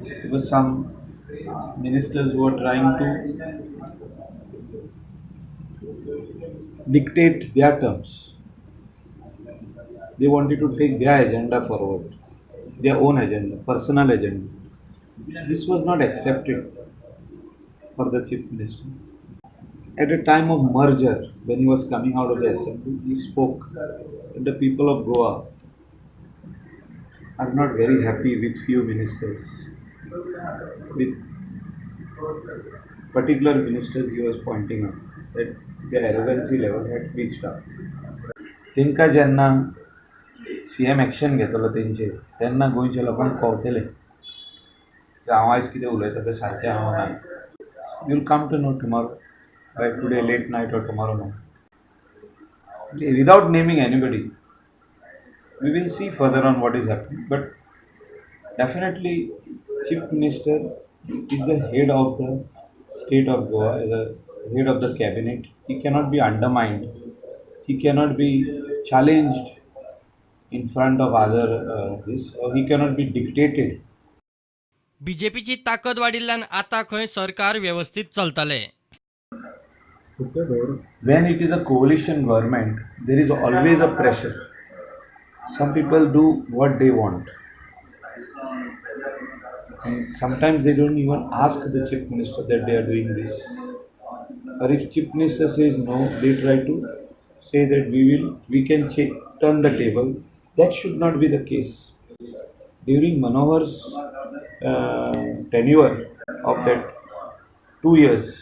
There were some ministers who were trying to dictate their terms. They wanted to take their agenda forward, their own agenda, personal agenda. So this was not accepted for the chief minister. At a time of merger, when he was coming out of the assembly, he spoke that the people of Goa are not very happy with few ministers, with particular ministers he was pointing out that their arrogancy level had reached up. तेंका जेन्ना CM action घेतलो तेंचेर तेन्ना गोंयच्या लोकांक कळटलें की हांव आयज कितें उलयता तें सारकें हांव ना. You will come to know tomorrow by today late night or tomorrow morning. Without naming anybody, we will see further on what is happening. But definitely, Chief Minister is the head of the state of Goa, is the head of the cabinet. He cannot be undermined. He cannot be challenged in front of other this, or he cannot be dictated. बीजेपीची ताकद वाडिल्ल्यान आता खंय सरकार व्यवस्थित चलतले. When it is a coalition government, there is always a pressure. Some people do what they want. And sometimes they don't even ask the chief minister that they are doing this. Or if chief minister says no, they try to say that we can turn the table. That should not be the case. During Manohar's tenure of that 2 years,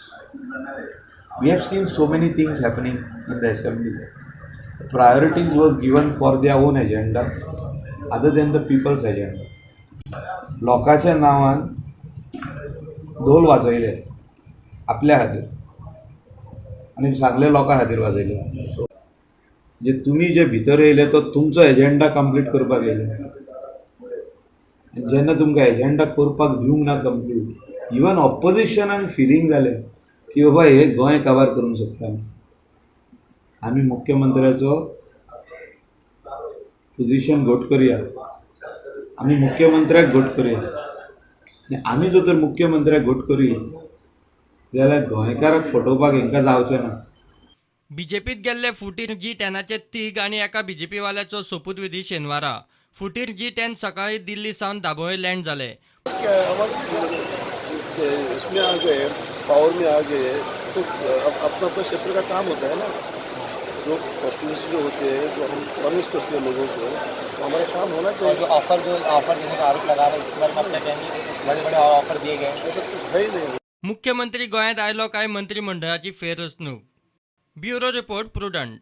we have seen so many things happening in the assembly. The priorities were given for their own agenda other than the people's agenda. लोकांच्या नांवान ढोल वाजयले आपल्या खातीर आनी सगळे लोकां खातीर वाजयले. जे तुमी जे भितर येयले तो तुमचो एजेंडा कंप्लीट करपाक येयले. जेन्ना तुमकां एजेंडा करपाक दिवंक ना कंप्लीट, इवन ऑपोजिशनान फिलींग जालें की बाबा हे गोंय कवर करूंक शकता. आमी मुख्यमंत्र्याचो पोजिशन घोट करया, आमी मुख्यमंत्र्याक घोट करया. आमी जर तर मुख्यमंत्र्याक घोट करी जाल्यार गोंयकाराक फटोवपाक हांकां जावचें ना. बीजेपीत गेल्ले फुटीर G10चे तिग आनी एका बीजेपीवाल्याचो सोपूतविधी शेनवारा. फुटीर G10 सकाळी दिल्ली सावन दाबोळे लँड जाले. इसमें आ गए, पावर में आ गए तो अपना अपना क्षेत्र का काम होता है ना. जो कॉन्स्टिट्यूंसी जो होते हैं, जो हम प्रॉमिस करते हैं लोगों को, तो हमारा काम होना चाहिए. जो ऑफर देने का आरोप लगा रहे हैं, इसके बारे में आप क्या कहेंगे? बड़े बड़े ऑफर दिए गए हैं, ऐसा कुछ है ही नहीं. मुख्यमंत्री गोंयांत आयलो काय मंत्रिमंडळाची फेररचणूक. Bureau report prudent.